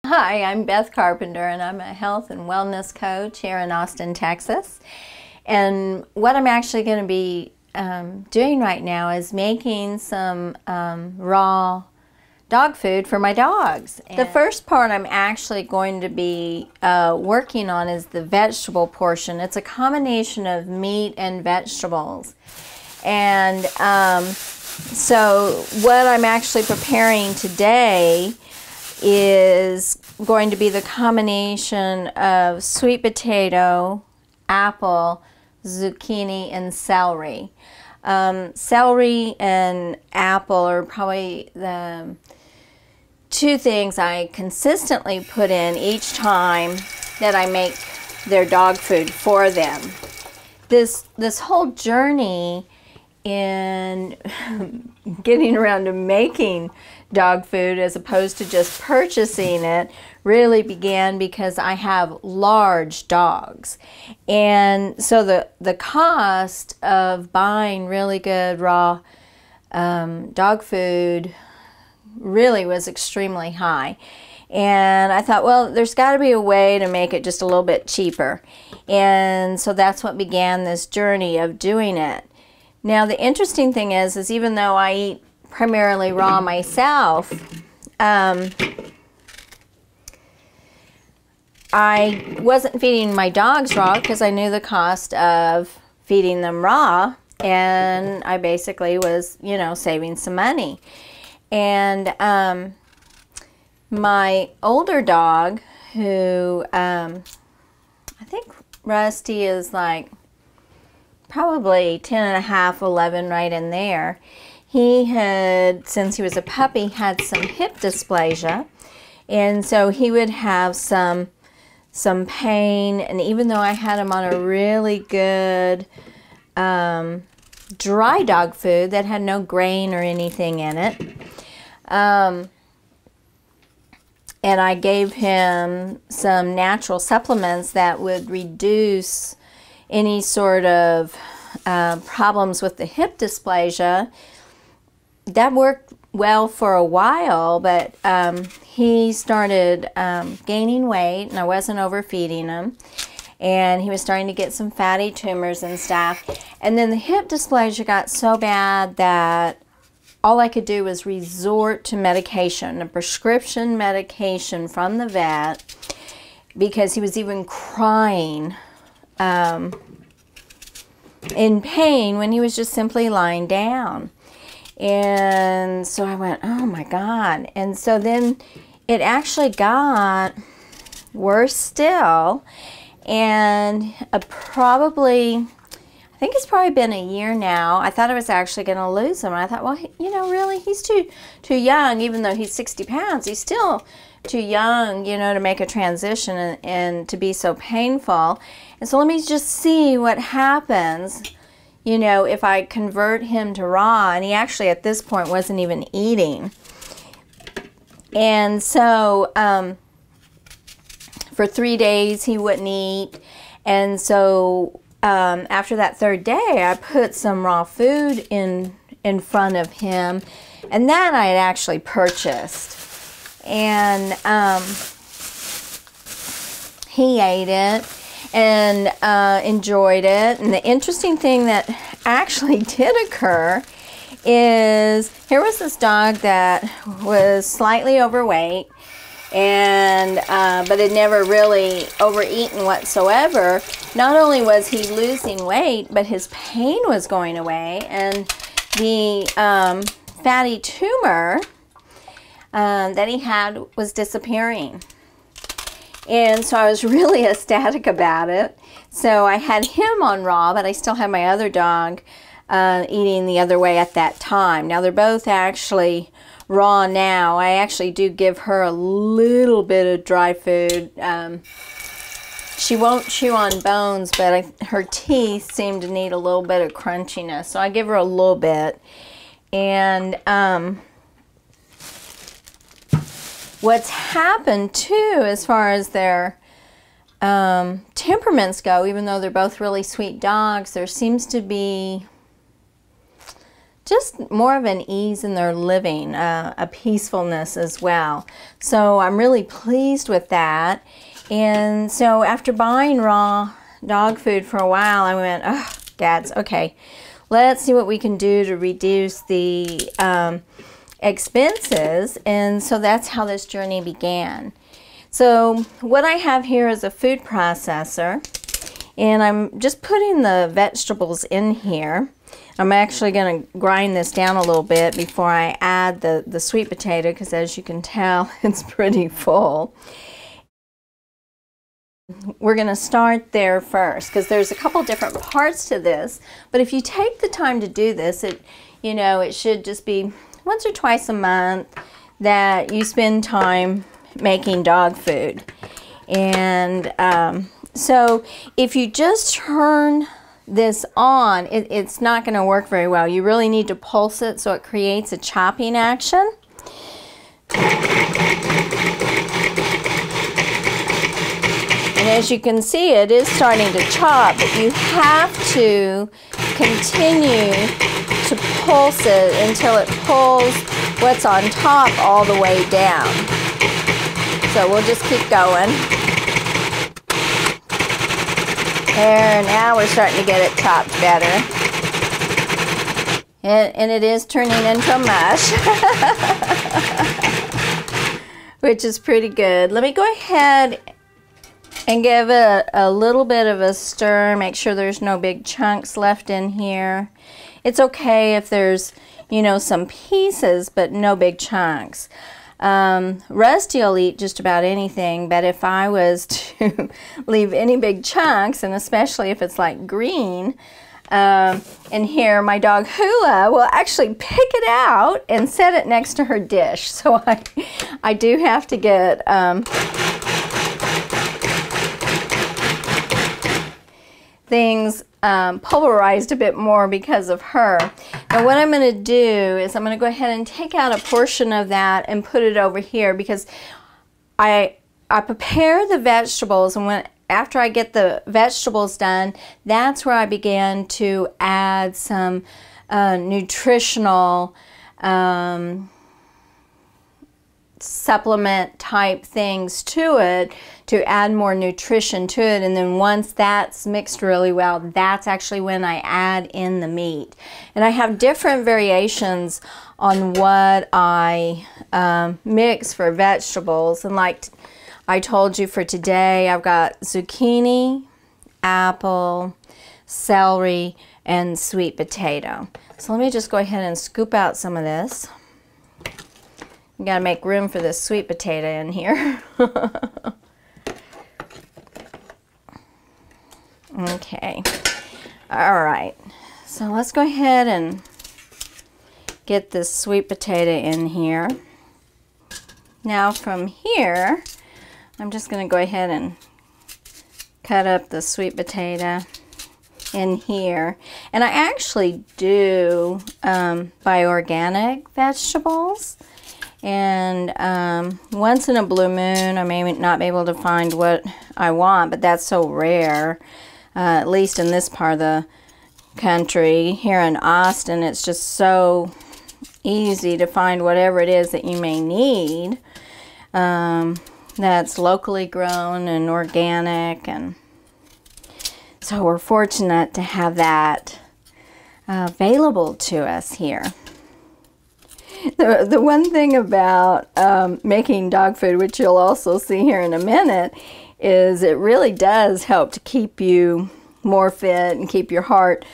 Hi, I'm Beth Carpenter, and I'm a health and wellness coach here in Austin, Texas. And what I'm actually going to be doing right now is making some raw dog food for my dogs. The first part I'm actually going to be working on is the vegetable portion. It's a combination of meat and vegetables. And so what I'm actually preparing today is going to be the combination of sweet potato, apple, zucchini, and celery. Celery and apple are probably the two things I consistently put in each time that I make their dog food for them. This whole journey in getting around to making dog food as opposed to just purchasing it really began because I have large dogs, and so the cost of buying really good raw dog food really was extremely high. And I thought, well, there's got to be a way to make it just a little bit cheaper, and so that's what began this journey of doing it. Now the interesting thing is even though I eat primarily raw myself, I wasn't feeding my dogs raw because I knew the cost of feeding them raw, and I basically was, saving some money. And my older dog, who I think Rusty is like probably 10 and a half, 11, right in there. He had, since he was a puppy, had some hip dysplasia, and so he would have some pain. And even though I had him on a really good dry dog food that had no grain or anything in it, and I gave him some natural supplements that would reduce any sort of problems with the hip dysplasia, that worked well for a while, but he started gaining weight, and I wasn't overfeeding him, and he was starting to get some fatty tumors and stuff. And then the hip dysplasia got so bad that all I could do was resort to medication, a prescription medication from the vet, because he was even crying in pain when he was just simply lying down. And so I went, oh my God. And so then it actually got worse still, and I think it's probably been a year now. I thought I was actually going to lose him, and I thought, well, really, he's too young. Even though he's 60 pounds, he's still too young, to make a transition and to be so painful. And so let me just see what happens, if I convert him to raw. And he actually at this point wasn't even eating. And so for 3 days he wouldn't eat. And so after that third day, I put some raw food in front of him, and that I had actually purchased. And he ate it and enjoyed it. And the interesting thing that actually did occur is here was this dog that was slightly overweight, and but had never really overeaten whatsoever. Not only was he losing weight, but his pain was going away, and the fatty tumor that he had was disappearing. And so I was really ecstatic about it. So I had him on raw, but I still had my other dog eating the other way at that time. Now they're both actually raw now. I actually do give her a little bit of dry food. She won't chew on bones, but her teeth seem to need a little bit of crunchiness, so I give her a little bit. And what's happened too, as far as their temperaments go, even though they're both really sweet dogs, there seems to be just more of an ease in their living, a peacefulness as well. So I'm really pleased with that. And so after buying raw dog food for a while, I went, oh, gads, okay, let's see what we can do to reduce the expenses. And so that's how this journey began. So what I have here is a food processor, and I'm just putting the vegetables in here. I'm actually going to grind this down a little bit before I add the sweet potato, because as you can tell, it's pretty full. We're going to start there first, because there's a couple different parts to this, but if you take the time to do this, it should just be once or twice a month that you spend time making dog food. And so if you just turn this on, it's not going to work very well. You really need to pulse it so it creates a chopping action. And as you can see, it is starting to chop, but you have to continue to pulse it until it pulls what's on top all the way down. So we'll just keep going. There, now we're starting to get it chopped better. And it is turning into a mush, which is pretty good. Let me go ahead and give it a little bit of a stir. Make sure there's no big chunks left in here. It's okay if there's, some pieces, but no big chunks. Rusty will eat just about anything, but if I was to leave any big chunks, and especially if it's like green, and here my dog Hula will actually pick it out and set it next to her dish. So I do have to get things pulverized a bit more because of her. Now what I'm going to do is I'm going to go ahead and take out a portion of that and put it over here, because I prepare the vegetables, and after I get the vegetables done, that's where I began to add some nutritional supplement type things to it to add more nutrition to it. And then once that's mixed really well, that's actually when I add in the meat. And I have different variations on what I mix for vegetables. And like I told you, for today I've got zucchini, apple, celery, and sweet potato. So let me just go ahead and scoop out some of this. You gotta make room for this sweet potato in here. Okay, all right, so let's go ahead and get this sweet potato in here. Now from here, I'm just going to go ahead and cut up the sweet potato in here. And I actually do buy organic vegetables. And once in a blue moon, I may not be able to find what I want, but that's so rare, at least in this part of the country. Here in Austin, it's just so easy to find whatever it is that you may need that's locally grown and organic. And so we're fortunate to have that available to us here. The one thing about making dog food, which you'll also see here in a minute, is it really does help to keep you more fit and keep your heart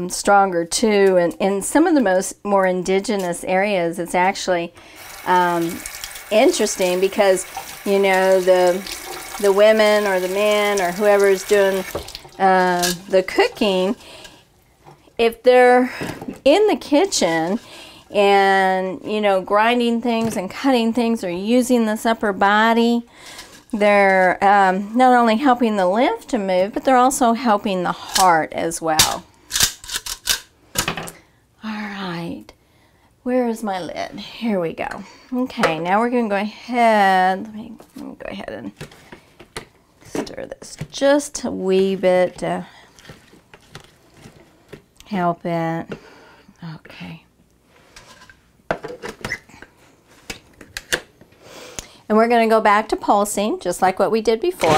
stronger too. And in some of the more indigenous areas, it's actually interesting because, you know, the women or the men or whoever is doing the cooking, if they're in the kitchen and, you know, grinding things and cutting things or using this upper body, they're not only helping the lymph to move, but they're also helping the heart as well. All right, where is my lid? Here we go. Okay, now we're going to go ahead, let me go ahead and stir this just a wee bit to help it. Okay. And we're going to go back to pulsing, just like what we did before.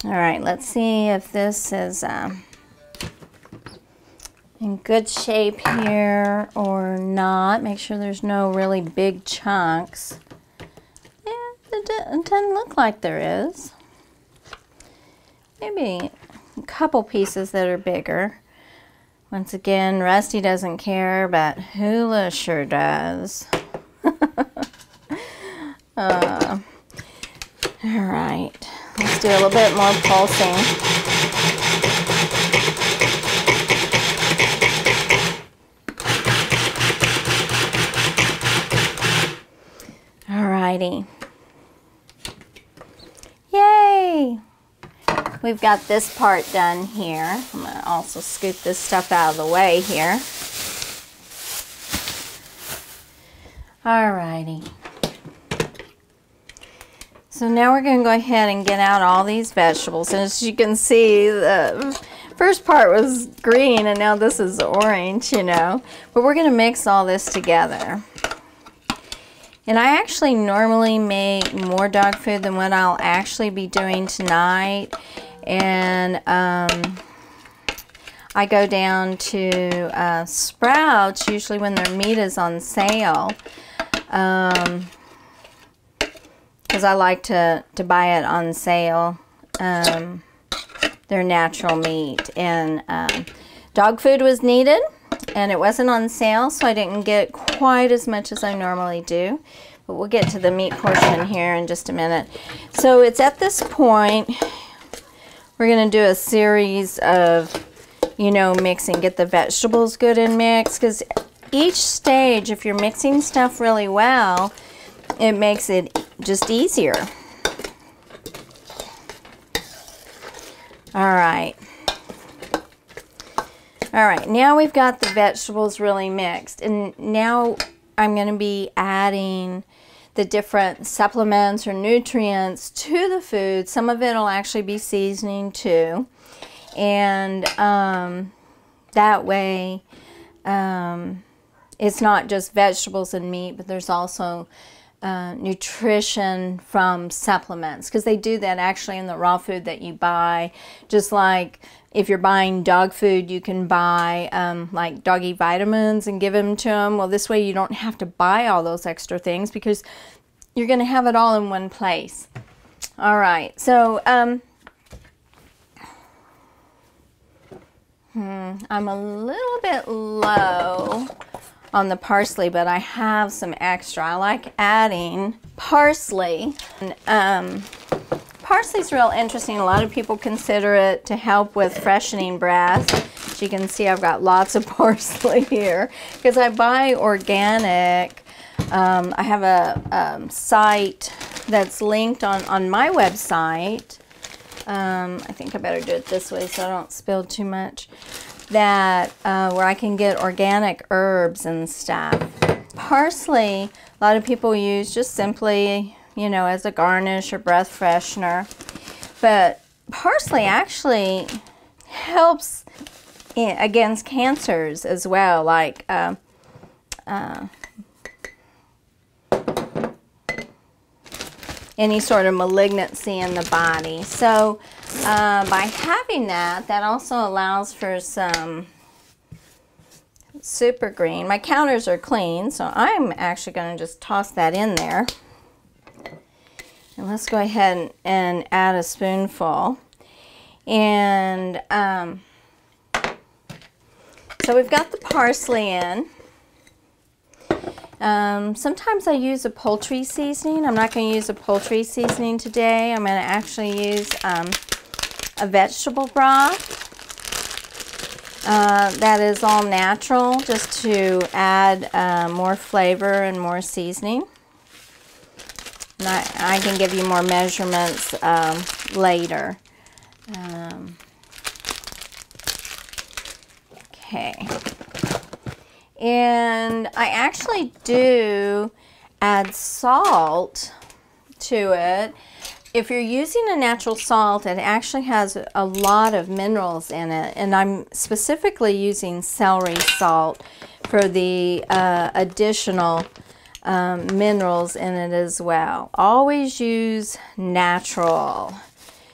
All right, let's see if this is in good shape here or not. Make sure there's no really big chunks. Yeah, it doesn't look like there is. Maybe a couple pieces that are bigger. Once again, Rusty doesn't care, but Hula sure does. All right, let's do a little bit more pulsing. All righty. Yay! We've got this part done here. I'm going to also scoop this stuff out of the way here. Alrighty. So now we're going to go ahead and get out all these vegetables. And as you can see, the first part was green and now this is orange, you know. But we're going to mix all this together. And I actually normally make more dog food than what I'll actually be doing tonight. And I go down to Sprouts usually when their meat is on sale, because I like to buy it on sale, their natural meat. And dog food was needed and it wasn't on sale, so I didn't get quite as much as I normally do. But we'll get to the meat portion here in just a minute. So it's at this point we're going to do a series of, you know, mixing. Get the vegetables good and mixed, because each stage, if you're mixing stuff really well, it makes it just easier. All right. All right, now we've got the vegetables really mixed, and now I'm going to be adding the different supplements or nutrients to the food. Some of it will actually be seasoning too, and that way it's not just vegetables and meat, but there's also nutrition from supplements, because they do that actually in the raw food that you buy. Just like if you're buying dog food, you can buy like doggy vitamins and give them to them. Well, this way you don't have to buy all those extra things, because you're going to have it all in one place. All right, so I'm a little bit low on the parsley, but I have some extra. I like adding parsley. And, parsley's real interesting. A lot of people consider it to help with freshening breath. As you can see, I've got lots of parsley here because I buy organic. I have a site that's linked on my website. I think I better do it this way so I don't spill too much. That where I can get organic herbs and stuff. Parsley, a lot of people use just simply, you know, as a garnish or breath freshener. But parsley actually helps against cancers as well, like any sort of malignancy in the body. So by having that, that also allows for some super green. My counters are clean, so I'm actually going to just toss that in there. And let's go ahead and add a spoonful. And so we've got the parsley in. Sometimes I use a poultry seasoning. I'm not going to use a poultry seasoning today. I'm going to actually use a vegetable broth that is all natural, just to add more flavor and more seasoning. And I can give you more measurements later. Okay. And I actually do add salt to it. if you're using a natural salt, it actually has a lot of minerals in it, and I'm specifically using celery salt for the additional minerals in it as well. Always use natural.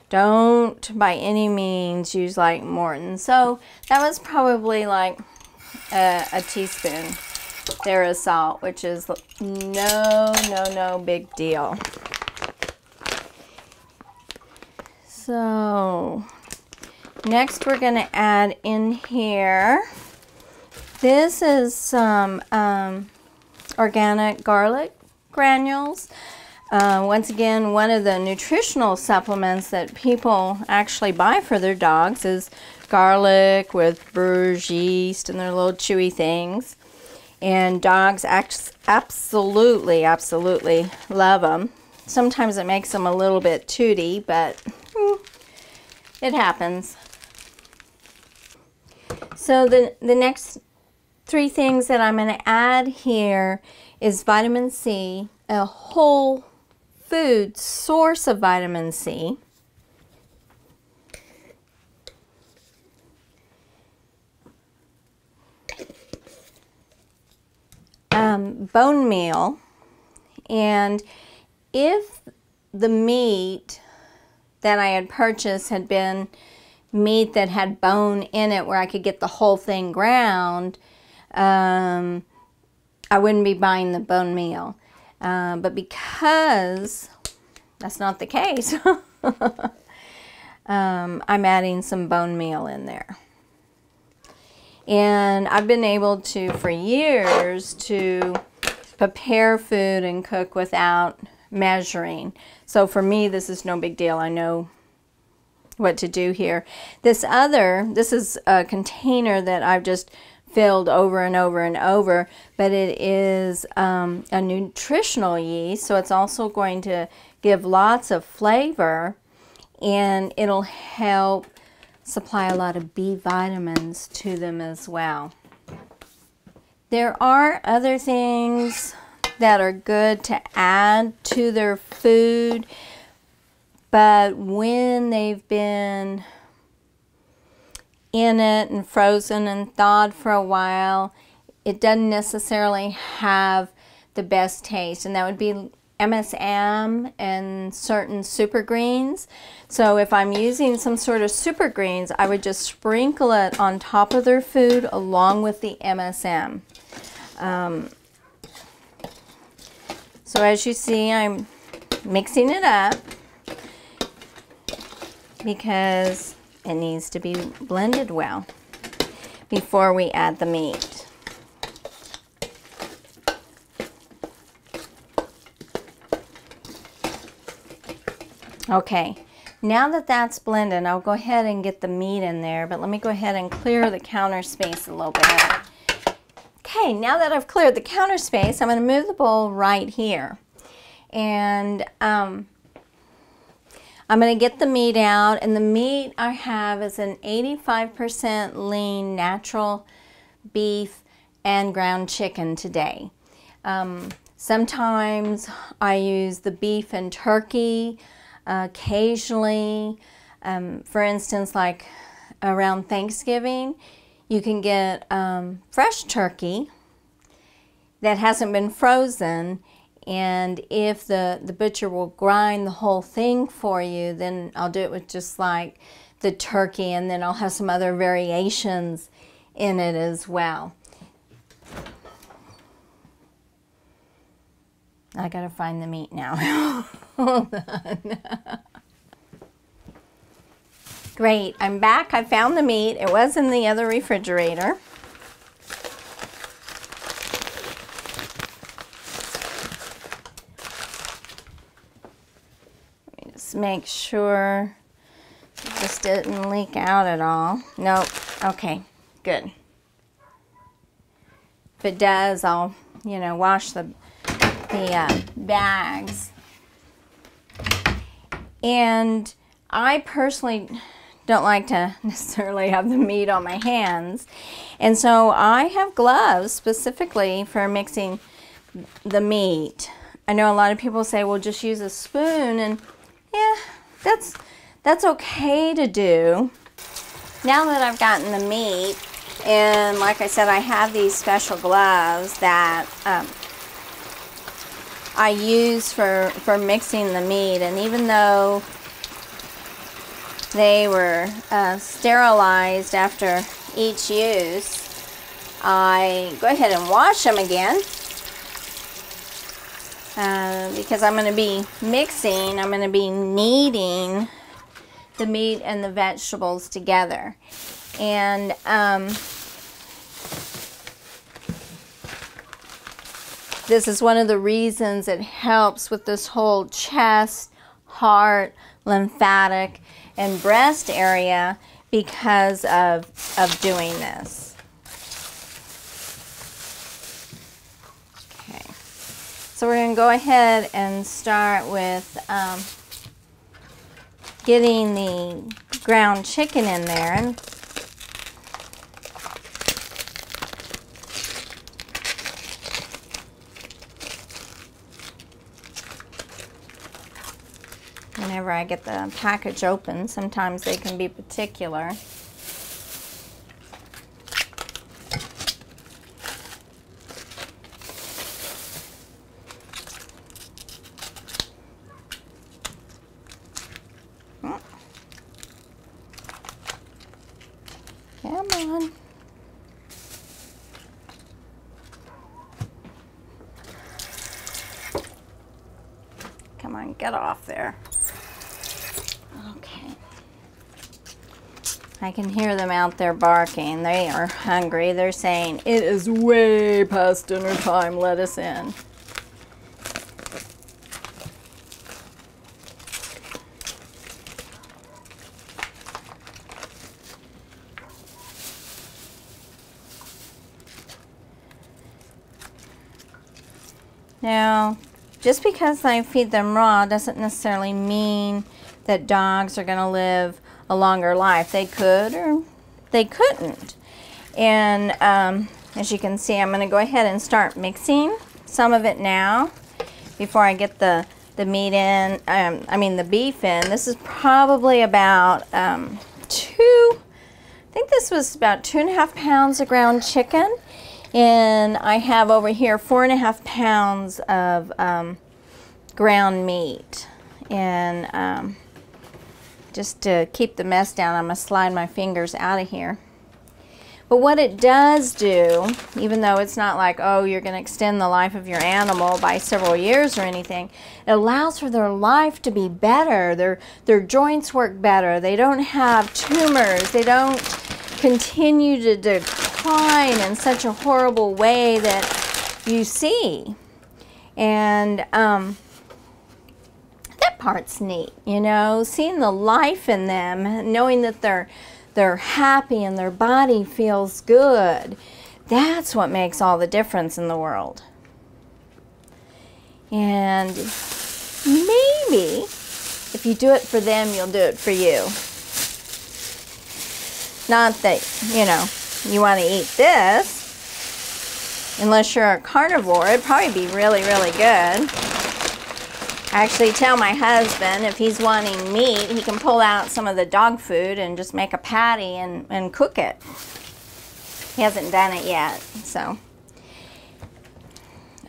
Don't by any means use like Morton. So that was probably like a teaspoon there of salt, which is no big deal. So next we're going to add in here, this is some organic garlic granules. Once again, one of the nutritional supplements that people actually buy for their dogs is garlic with brewer's yeast and their little chewy things. And dogs absolutely love them. Sometimes it makes them a little bit tooty, but it happens. So the next 3 things that I'm going to add here is vitamin C, a whole food source of vitamin C. Bone meal, and if the meat that I had purchased had been meat that had bone in it where I could get the whole thing ground, I wouldn't be buying the bone meal. But because that's not the case, I'm adding some bone meal in there. And I've been able to, for years, to prepare food and cook without measuring. So for me, this is no big deal. I know what to do here. This is a container that I've just filled over and over and over, but it is a nutritional yeast, so it's also going to give lots of flavor, and it'll help supply a lot of B vitamins to them as well. There are other things that are good to add to their food, but when they've been in it and frozen and thawed for a while, it doesn't necessarily have the best taste, and that would be MSM and certain super greens. So if I'm using some sort of super greens, I would just sprinkle it on top of their food along with the MSM. So as you see, I'm mixing it up because it needs to be blended well before we add the meat. Okay, now that that's blended, I'll go ahead and get the meat in there, but let me go ahead and clear the counter space a little bit. Okay, now that I've cleared the counter space, I'm going to move the bowl right here. And I'm going to get the meat out, and the meat I have is an 85% lean natural beef and ground chicken today. Sometimes I use the beef and turkey. Occasionally, for instance, like around Thanksgiving, you can get fresh turkey that hasn't been frozen, and if the butcher will grind the whole thing for you, then I'll do it with just like the turkey, and then I'll have some other variations in it as well. I gotta find the meat now. Hold on. Great, I'm back. I found the meat. It was in the other refrigerator. Let me just make sure this didn't leak out at all. Nope. Okay, good. If it does, I'll, wash the bags. And I personally don't like to necessarily have the meat on my hands, and so I have gloves specifically for mixing the meat. I know a lot of people say, well, just use a spoon, and Yeah, that's okay to do. Now that I've gotten the meat, and like I said, I have these special gloves that I use for mixing the meat, and even though they were sterilized after each use, I go ahead and wash them again because I'm going to be mixing, I'm going to be kneading the meat and the vegetables together. And this is one of the reasons it helps with this whole chest, heart, lymphatic, and breast area because of doing this. Okay, so we're going to go ahead and start with getting the ground chicken in there. Whenever I get the package open, sometimes they can be particular. Come on. Come on, get off there. Okay. I can hear them out there barking. They are hungry. They're saying, "It is way past dinner time, let us in." Now, just because I feed them raw doesn't necessarily mean that dogs are going to live a longer life. They could or they couldn't. And as you can see, I'm going to go ahead and start mixing some of it now before I get the meat in, the beef in. This is probably about I think this was about 2.5 pounds of ground chicken. And I have over here 4.5 pounds of ground meat. And just to keep the mess down, I'm going to slide my fingers out of here. But what it does do, even though it's not like, oh, you're going to extend the life of your animal by several years or anything, it allows for their life to be better. Their joints work better. They don't have tumors. They don't continue to decline in such a horrible way that you see. And that part's neat, you know, seeing the life in them, knowing that they're happy and their body feels good. That's what makes all the difference in the world. And maybe if you do it for them, you'll do it for you. Not that, you know, you want to eat this. Unless you're a carnivore, it'd probably be really, really good. I actually tell my husband if he's wanting meat, he can pull out some of the dog food and just make a patty and cook it. He hasn't done it yet, so.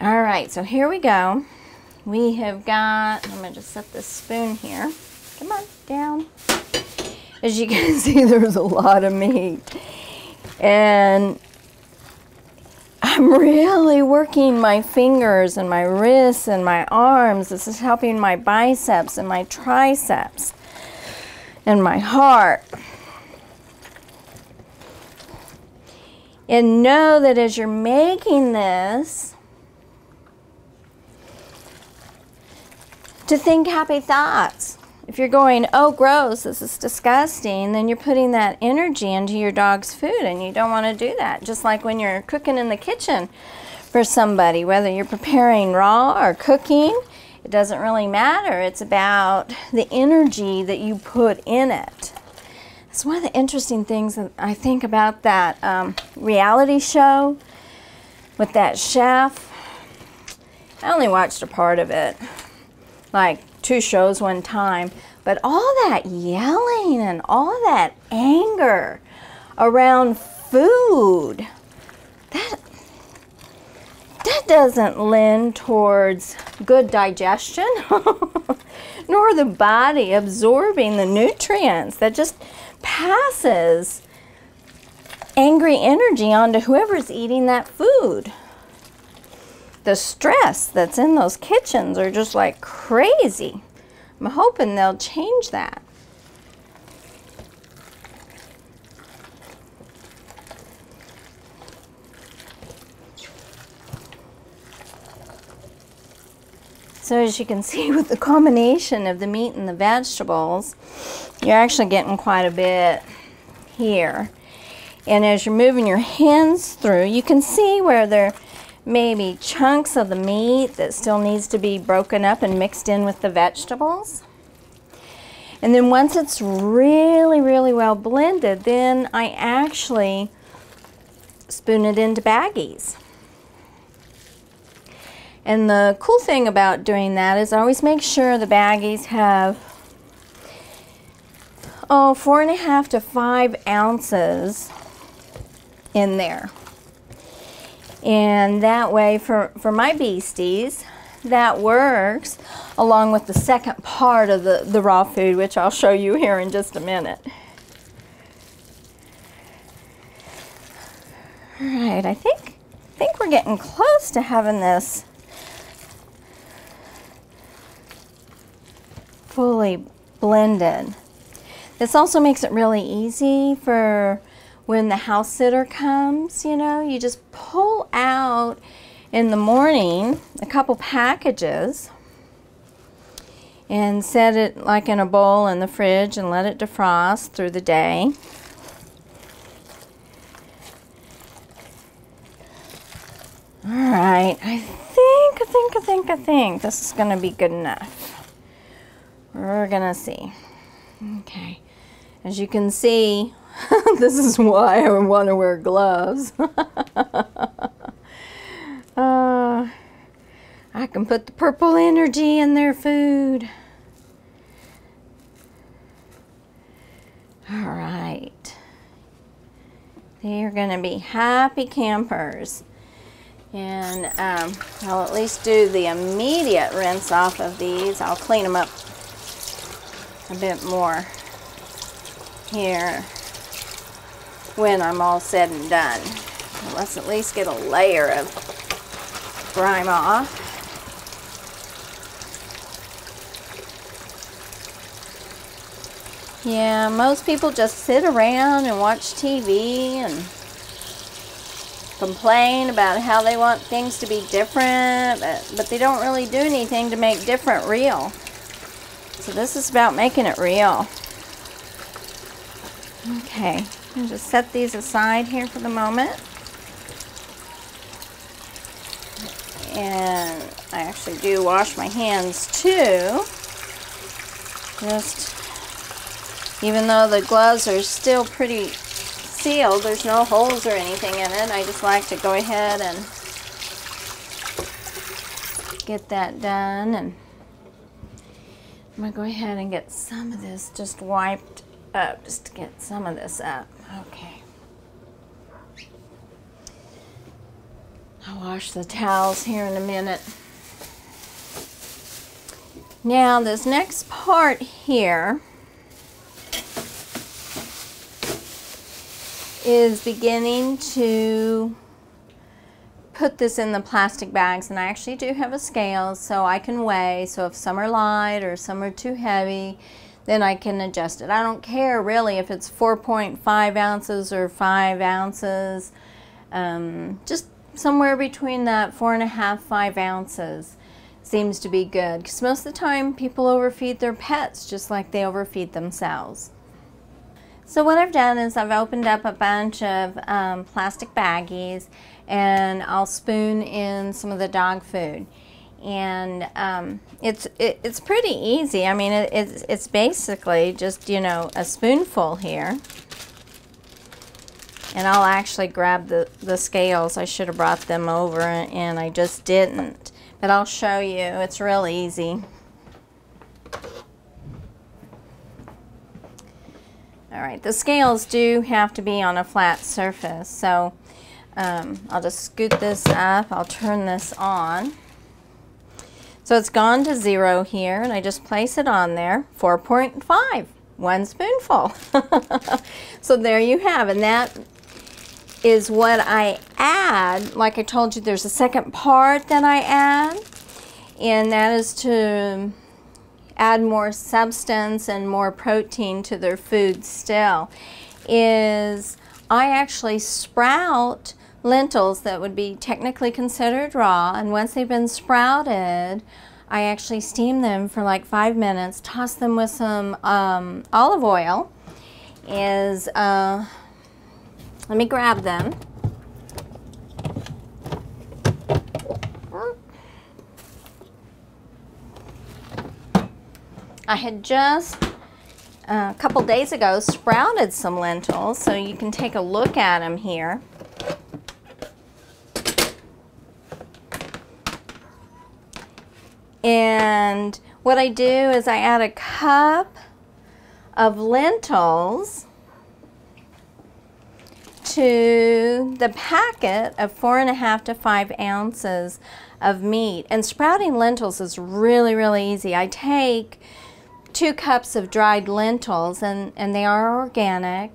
All right, so here we go. We have got, I'm going to just set this spoon here. Come on, down. As you can see, there's a lot of meat. And I'm really working my fingers and my wrists and my arms. This is helping my biceps and my triceps and my heart. And know that as you're making this, to think happy thoughts. If you're going, oh, gross, this is disgusting, then you're putting that energy into your dog's food, and you don't want to do that. Just like when you're cooking in the kitchen for somebody, whether you're preparing raw or cooking, it doesn't really matter. It's about the energy that you put in it. It's one of the interesting things that I think about that reality show with that chef. I only watched a part of it, like 2 shows one time, but all that yelling and all that anger around food, that doesn't lend towards good digestion nor the body absorbing the nutrients. That just passes angry energy onto whoever's eating that food. The stress that's in those kitchens are just like crazy. I'm hoping they'll change that. So as you can see, with the combination of the meat and the vegetables, you're actually getting quite a bit here. And as you're moving your hands through, you can see where there may be chunks of the meat that still needs to be broken up and mixed in with the vegetables. And then once it's really, really well blended, then I actually spoon it into baggies. And the cool thing about doing that is I always make sure the baggies have 4.5 to 5 ounces in there. And that way for my beasties, that works along with the second part of the raw food, which I'll show you here in just a minute. All right, I think we're getting close to having this fully blended. This also makes it really easy for when the house sitter comes. You know, you just pull out in the morning a couple packages and set it like in a bowl in the fridge and let it defrost through the day. All right, I think this is going to be good enough. We're gonna see. Okay, as you can see, this is why I want to wear gloves. I can put the purple energy in their food. All right, they're gonna be happy campers. And I'll at least do the immediate rinse off of these. I'll clean them up a bit more here when I'm all said and done. Let's at least get a layer of grime off. Yeah, most people just sit around and watch TV and complain about how they want things to be different, but they don't really do anything to make different real. So this is about making it real. Okay, I'll just set these aside here for the moment. And I actually do wash my hands too. Just, even though the gloves are still pretty sealed, there's no holes or anything in it, I just like to go ahead and get that done. And I'm going to go ahead and get some of this just wiped up, just to get some of this up. Okay. I'll wash the towels here in a minute. Now this next part here is beginning to put this in the plastic bags, and I actually do have a scale so I can weigh. So if some are light or some are too heavy, then I can adjust it. I don't care really if it's 4.5 ounces or 5 ounces. Just somewhere between that 4.5, 5 ounces seems to be good, because most of the time people overfeed their pets just like they overfeed themselves. So what I've done is I've opened up a bunch of plastic baggies, and I'll spoon in some of the dog food. And it's pretty easy. I mean, it's basically just, you know, a spoonful here. And I'll actually grab the scales. I should have brought them over, and I just didn't. But I'll show you. It's real easy. All right, the scales do have to be on a flat surface, so I'll just scoot this up. I'll turn this on. So it's gone to 0 here, and I just place it on there. 4.5, 1 spoonful. So there you have, and that is what I add. Like I told you, there's a second part that I add, and that is to add more substance and more protein to their food still, is I actually sprout lentils that would be technically considered raw, and once they've been sprouted, I actually steam them for like 5 minutes, toss them with some olive oil. Let me grab them. I had just a couple days ago sprouted some lentils, so you can take a look at them here. And what I do is I add a cup of lentils to the packet of 4.5 to 5 ounces of meat. And sprouting lentils is really, really easy. I take 2 cups of dried lentils, and they are organic,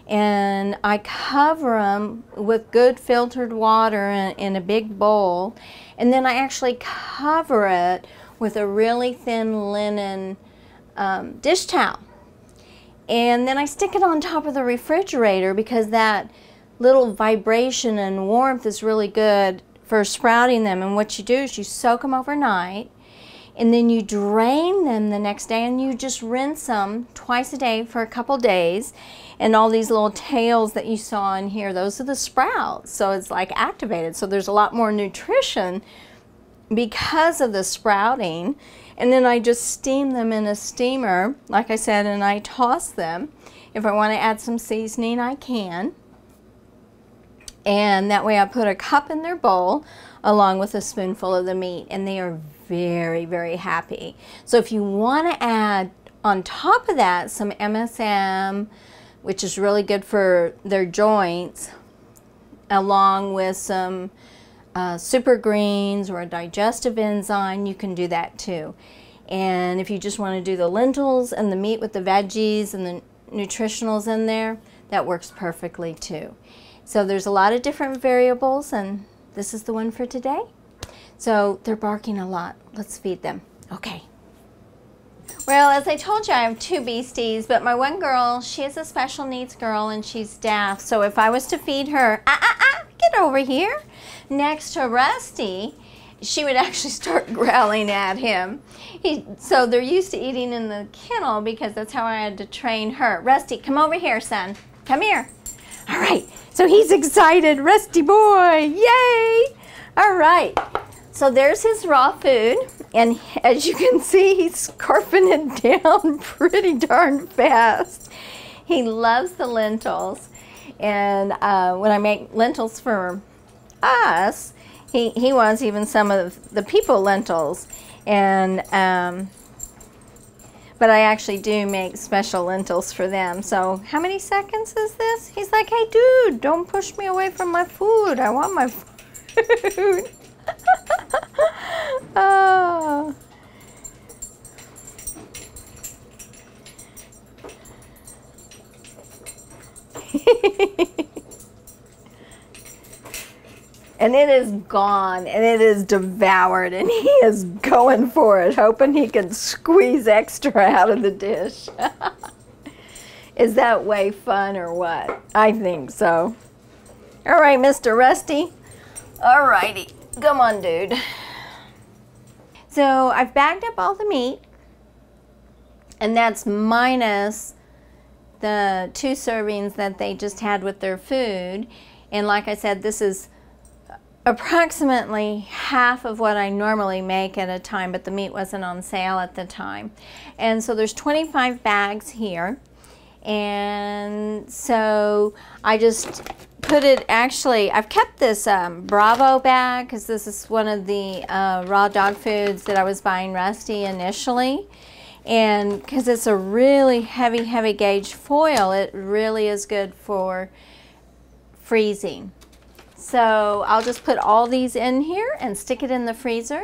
and I cover them with good filtered water in a big bowl, and then I actually cover it with a really thin linen dish towel. And then I stick it on top of the refrigerator because that little vibration and warmth is really good for sprouting them. And what you do is you soak them overnight, and then you drain them the next day, and you just rinse them twice a day for a couple days. And all these little tails that you saw in here, those are the sprouts. So it's like activated. So there's a lot more nutrition because of the sprouting. And then I just steam them in a steamer, like I said, and I toss them. If I want to add some seasoning, I can. And that way I put a cup in their bowl along with a spoonful of the meat, and they are very, very happy. So if you want to add on top of that some MSM, which is really good for their joints, along with some super greens or a digestive enzyme, you can do that too. And if you just want to do the lentils and the meat with the veggies and the nutritionals in there, that works perfectly too. So there's a lot of different variables, and this is the one for today. So they're barking a lot. Let's feed them. Okay. Well, as I told you, I have 2 beasties, but my one girl, she is a special needs girl, and she's deaf. So if I was to feed her, get over here, next to Rusty, she would actually start growling at him. So they're used to eating in the kennel because that's how I had to train her. Rusty, come over here, son. Come here. All right. So he's excited. Rusty boy. Yay. All right. So there's his raw food, and as you can see, he's scarfing it down pretty darn fast. He loves the lentils, and when I make lentils for us, he wants even some of the people lentils, and but I actually do make special lentils for them. So how many seconds is this? He's like, hey dude, don't push me away from my food. I want my food. Oh. And it is gone, and it is devoured, and he is going for it, hoping he can squeeze extra out of the dish. Is that way fun or what? I think so. All right, Mr. Rusty. All righty. Come on, dude. So I've bagged up all the meat, and that's minus the 2 servings that they just had with their food. And like I said, this is approximately half of what I normally make at a time, but the meat wasn't on sale at the time. And so there's 25 bags here. And so I just put it, actually, I've kept this Bravo bag because this is one of the raw dog foods that I was buying Rusty initially. And because it's a really heavy gauge foil, it really is good for freezing. So I'll just put all these in here and stick it in the freezer.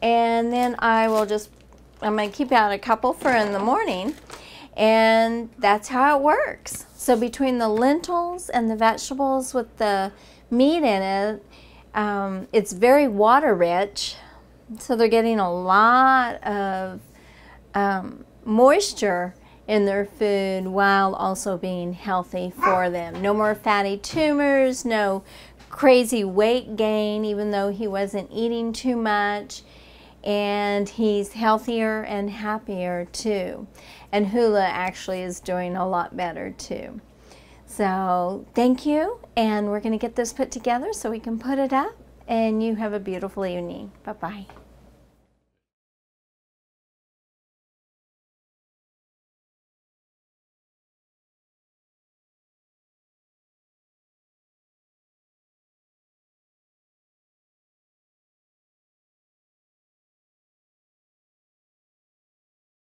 And then I'm going to keep out a couple for in the morning. And that's how it works. So between the lentils and the vegetables with the meat in it, it's very water rich. So they're getting a lot of moisture in their food while also being healthy for them. No more fatty tumors, no crazy weight gain, even though he wasn't eating too much. And he's healthier and happier too. And Hula actually is doing a lot better too. So thank you, and we're going to get this put together so we can put it up, and you have a beautiful evening. Bye-bye.